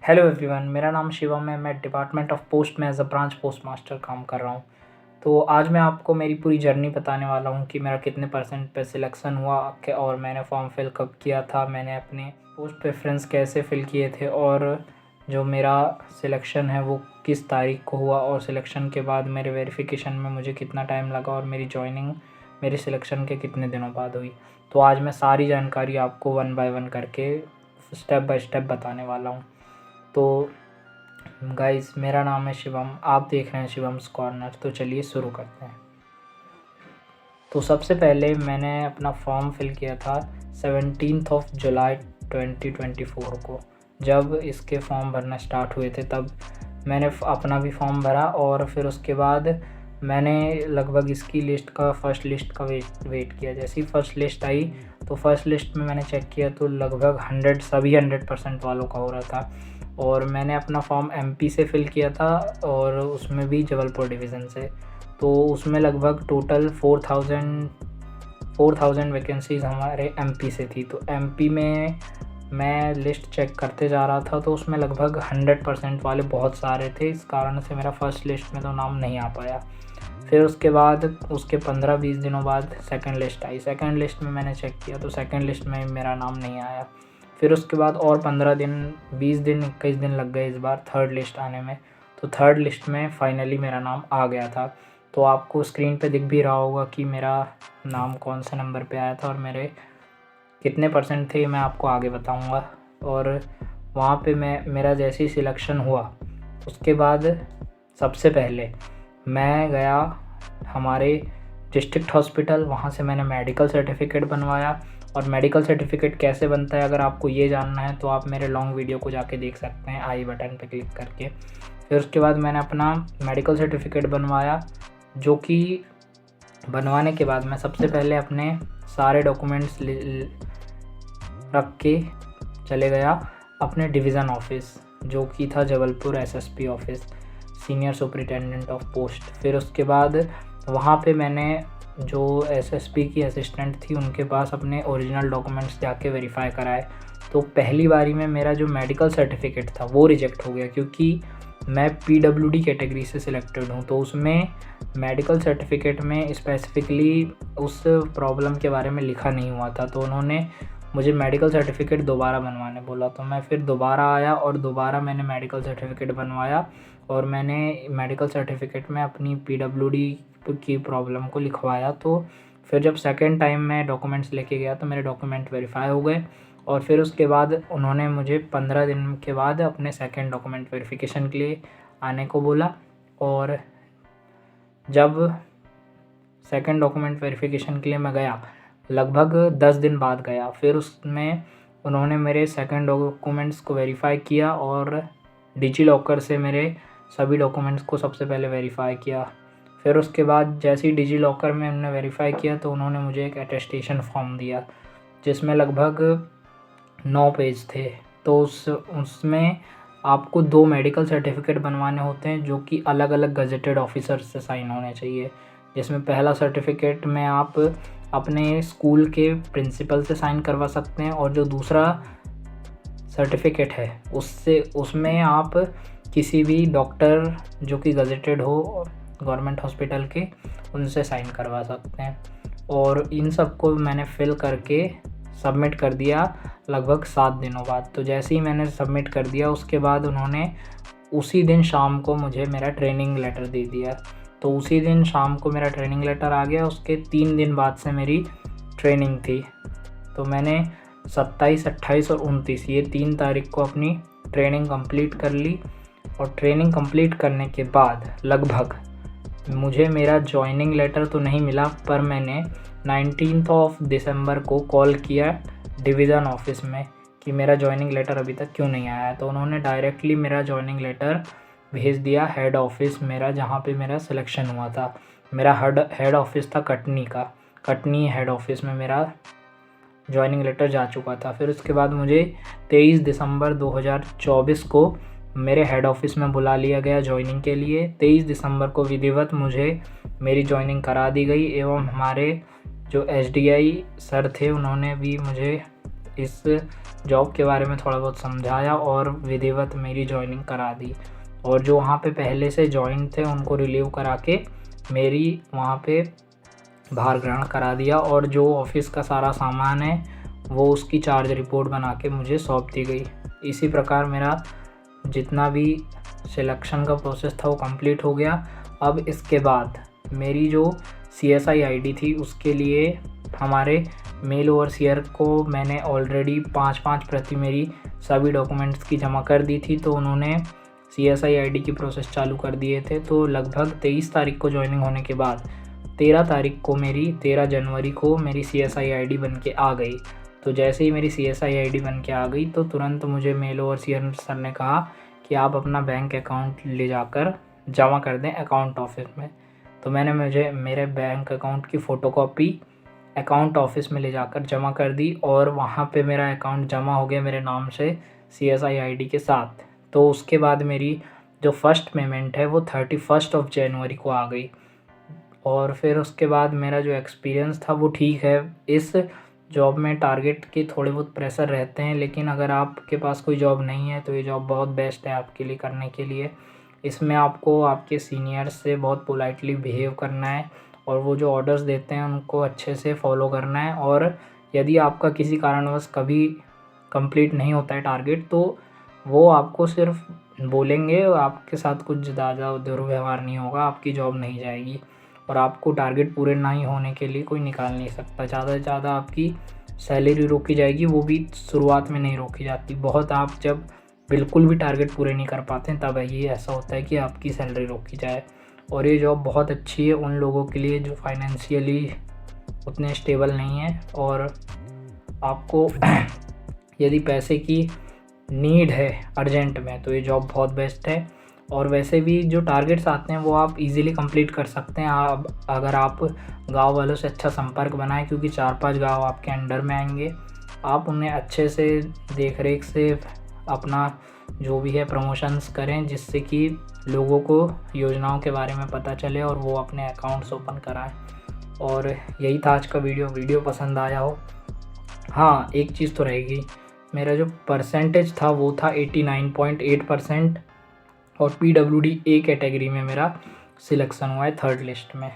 Hello everyone, मेरा नाम शिवम है। मैं डिपार्टमेंट ऑफ पोस्ट में as a branch post master काम कर रहा हूँ। तो आज मैं आपको मेरी पूरी जर्नी बताने वाला हूँ कि मेरा कितने परसेंट पे सिलेक्शन हुआ और मैंने फॉर्म फिल कब किया था, मैंने अपने पोस्ट प्रेफरेंस कैसे फ़िल किए थे और जो मेरा सिलेक्शन है वो किस तारीख को हुआ और सिलेक्शन के बाद मेरे वेरिफिकेशन में मुझे कितना टाइम लगा और मेरी जॉइनिंग मेरे सिलेक्शन के कितने दिनों बाद हुई। तो आज मैं सारी जानकारी आपको वन बाय वन करके स्टेप बाय स्टेप बताने वाला हूँ। तो गाइस, मेरा नाम है शिवम, आप देख रहे हैं शिवम्स कॉर्नर। तो चलिए शुरू करते हैं। तो सबसे पहले मैंने अपना फॉर्म फिल किया था 17 जुलाई 2024 को। जब इसके फॉर्म भरना स्टार्ट हुए थे तब मैंने अपना भी फॉर्म भरा और फिर उसके बाद मैंने लगभग इसकी लिस्ट का फर्स्ट लिस्ट का वेट किया। जैसे ही फर्स्ट लिस्ट आई तो फर्स्ट लिस्ट में मैंने चेक किया तो लगभग 100% वालों का हो रहा था। और मैंने अपना फॉर्म एमपी से फ़िल किया था और उसमें भी जबलपुर डिवीज़न से। तो उसमें लगभग टोटल 4000 वैकेंसीज़ हमारे एमपी से थी। तो एमपी में मैं लिस्ट चेक करते जा रहा था तो उसमें लगभग 100% वाले बहुत सारे थे। इस कारण से मेरा फर्स्ट लिस्ट में तो नाम नहीं आ पाया। फिर उसके बाद उसके 15-20 दिनों बाद सेकंड लिस्ट आई। सेकंड लिस्ट में मैंने चेक किया तो सेकंड लिस्ट में मेरा नाम नहीं आया। फिर उसके बाद और 15 दिन, 20 दिन, 21 दिन लग गए इस बार थर्ड लिस्ट आने में। तो थर्ड लिस्ट में फाइनली मेरा नाम आ गया था। तो आपको स्क्रीन पे दिख भी रहा होगा कि मेरा नाम कौन से नंबर पे आया था और मेरे कितने परसेंट थे, मैं आपको आगे बताऊंगा। और वहाँ पे मेरा जैसे ही सिलेक्शन हुआ उसके बाद सबसे पहले मैं गया हमारे डिस्ट्रिक्ट हॉस्पिटल। वहाँ से मैंने मेडिकल सर्टिफिकेट बनवाया। और मेडिकल सर्टिफिकेट कैसे बनता है अगर आपको ये जानना है तो आप मेरे लॉन्ग वीडियो को जाके देख सकते हैं आई बटन पे क्लिक करके। फिर उसके बाद मैंने अपना मेडिकल सर्टिफिकेट बनवाया, जो कि बनवाने के बाद मैं सबसे पहले अपने सारे डॉक्यूमेंट्स रख के चले गया अपने डिवीज़न ऑफिस, जो कि था Jabalpur SSP office, senior superintendent of post. फिर उसके बाद वहाँ पे मैंने जो एसएसपी की असिस्टेंट थी उनके पास अपने ओरिजिनल डॉक्यूमेंट्स जाके वेरीफाई कराए। तो पहली बारी में मेरा जो मेडिकल सर्टिफिकेट था वो रिजेक्ट हो गया, क्योंकि मैं पीडब्ल्यूडी कैटेगरी से सिलेक्टेड हूँ। तो उसमें मेडिकल सर्टिफिकेट में स्पेसिफिकली उस प्रॉब्लम के बारे में लिखा नहीं हुआ था। तो उन्होंने मुझे मेडिकल सर्टिफिकेट दोबारा बनवाने बोला। तो मैं फिर दोबारा आया और दोबारा मैंने मेडिकल सर्टिफिकेट बनवाया और मैंने मेडिकल सर्टिफिकेट में अपनी पीडब्ल्यूडी की प्रॉब्लम को लिखवाया। तो फिर जब सेकेंड टाइम मैं डॉक्यूमेंट्स लेके गया तो मेरे डॉक्यूमेंट वेरीफाई हो गए। और फिर उसके बाद उन्होंने मुझे 15 दिन के बाद अपने सेकेंड डॉक्यूमेंट वेरिफिकेशन के लिए आने को बोला। और जब सेकेंड डॉक्यूमेंट वेरिफिकेशन के लिए मैं गया, लगभग 10 दिन बाद गया, फिर उसमें उन्होंने मेरे सेकेंड डॉक्यूमेंट्स को वेरीफाई किया और डिजी लॉकर से मेरे सभी डॉक्यूमेंट्स को सबसे पहले वेरीफाई किया। फिर उसके बाद जैसे ही डिजी लॉकर में उन्होंने वेरीफाई किया तो उन्होंने मुझे एक अटेस्टेशन फॉर्म दिया जिसमें लगभग 9 पेज थे। तो उसमें आपको 2 मेडिकल सर्टिफिकेट बनवाने होते हैं, जो कि अलग अलग गजेटेड ऑफिसर से साइन होने चाहिए। जिसमें पहला सर्टिफिकेट में आप अपने स्कूल के प्रिंसिपल से साइन करवा सकते हैं और जो दूसरा सर्टिफिकेट है उसमें आप किसी भी डॉक्टर जो कि गजेटेड हो गवर्नमेंट हॉस्पिटल के, उनसे साइन करवा सकते हैं। और इन सब को मैंने फिल करके सबमिट कर दिया लगभग 7 दिनों बाद। तो जैसे ही मैंने सबमिट कर दिया उसके बाद उन्होंने उसी दिन शाम को मुझे मेरा ट्रेनिंग लेटर दे दिया। तो उसी दिन शाम को मेरा ट्रेनिंग लेटर आ गया। उसके 3 दिन बाद से मेरी ट्रेनिंग थी। तो मैंने 27, 28 और 29 ये 3 तारीख को अपनी ट्रेनिंग कंप्लीट कर ली। और ट्रेनिंग कंप्लीट करने के बाद लगभग मुझे मेरा जॉइनिंग लेटर तो नहीं मिला, पर मैंने 19 दिसंबर को कॉल किया डिवीज़न ऑफिस में कि मेरा जॉइनिंग लेटर अभी तक क्यों नहीं आया है। तो उन्होंने डायरेक्टली मेरा जॉइनिंग लेटर भेज दिया हेड ऑफिस मेरा, जहाँ पे मेरा सिलेक्शन हुआ था। मेरा हेड ऑफिस था कटनी हेड ऑफिस में मेरा जॉइनिंग लेटर जा चुका था। फिर उसके बाद मुझे 23 दिसंबर 2024 को मेरे हेड ऑफिस में बुला लिया गया जॉइनिंग के लिए। 23 दिसंबर को विधिवत मुझे मेरी जॉइनिंग करा दी गई एवं हमारे जो एसडीआई सर थे उन्होंने भी मुझे इस जॉब के बारे में थोड़ा बहुत समझाया और विधिवत मेरी जॉइनिंग करा दी। और जो वहाँ पे पहले से जॉइन थे उनको रिलीव करा के मेरी वहाँ पे भार ग्रहण करा दिया, और जो ऑफिस का सारा सामान है वो उसकी चार्ज रिपोर्ट बना के मुझे सौंप दी गई। इसी प्रकार मेरा जितना भी सिलेक्शन का प्रोसेस था वो कंप्लीट हो गया। अब इसके बाद मेरी जो CSI ID थी उसके लिए हमारे मेल ओवरसियर को मैंने ऑलरेडी 5-5 प्रति मेरी सभी डॉक्यूमेंट्स की जमा कर दी थी, तो उन्होंने CSI ID की प्रोसेस चालू कर दिए थे। तो लगभग 23 तारीख को ज्वाइनिंग होने के बाद 13 जनवरी को मेरी CSI ID बन के आ गई। तो जैसे ही मेरी CSI ID बन के आ गई तो तुरंत मुझे मेल ओवरसियर सर ने कहा कि आप अपना बैंक अकाउंट ले जाकर जमा कर दें अकाउंट ऑफिस में। तो मैंने मेरे बैंक अकाउंट की फ़ोटोकॉपी अकाउंट ऑफिस में ले जाकर जमा कर दी, और वहाँ पे मेरा अकाउंट जमा हो गया मेरे नाम से CSI ID के साथ। तो उसके बाद मेरी जो फर्स्ट पेमेंट है वो 31 जनवरी को आ गई। और फिर उसके बाद मेरा जो एक्सपीरियंस था वो ठीक है। इस जॉब में टारगेट के थोड़े बहुत प्रेशर रहते हैं, लेकिन अगर आपके पास कोई जॉब नहीं है तो ये जॉब बहुत बेस्ट है आपके लिए करने के लिए। इसमें आपको आपके सीनियर्स से बहुत पोलाइटली बिहेव करना है, और वो जो ऑर्डर्स देते हैं उनको अच्छे से फॉलो करना है। और यदि आपका किसी कारणवश कभी कंप्लीट नहीं होता है टारगेट, तो वो आपको सिर्फ बोलेंगे, आपके साथ कुछ ज़्यादा दुर्व्यवहार नहीं होगा, आपकी जॉब नहीं जाएगी। और आपको टारगेट पूरे नहीं होने के लिए कोई निकाल नहीं सकता। ज़्यादा से ज़्यादा आपकी सैलरी रोकी जाएगी, वो भी शुरुआत में नहीं रोकी जाती। बहुत आप जब बिल्कुल भी टारगेट पूरे नहीं कर पाते हैं तब ये ऐसा होता है कि आपकी सैलरी रोकी जाए। और ये जॉब बहुत अच्छी है उन लोगों के लिए जो फाइनेंशियली उतने स्टेबल नहीं है, और आपको यदि पैसे की नीड है अर्जेंट में तो ये जॉब बहुत बेस्ट है। और वैसे भी जो टारगेट्स आते हैं वो आप इजीली कंप्लीट कर सकते हैं आप अगर आप गांव वालों से अच्छा संपर्क बनाएं, क्योंकि 4-5 गांव आपके अंडर में आएंगे। आप उन्हें अच्छे से देख रेख से अपना जो भी है प्रमोशंस करें, जिससे कि लोगों को योजनाओं के बारे में पता चले और वो अपने अकाउंट्स ओपन कराएं। और यही था आज का वीडियो पसंद आया हो। हाँ, एक चीज़ तो रहेगी, मेरा जो परसेंटेज था वो था 89.8%, और PWD A कैटेगरी में मेरा सिलेक्शन हुआ है 3rd लिस्ट में।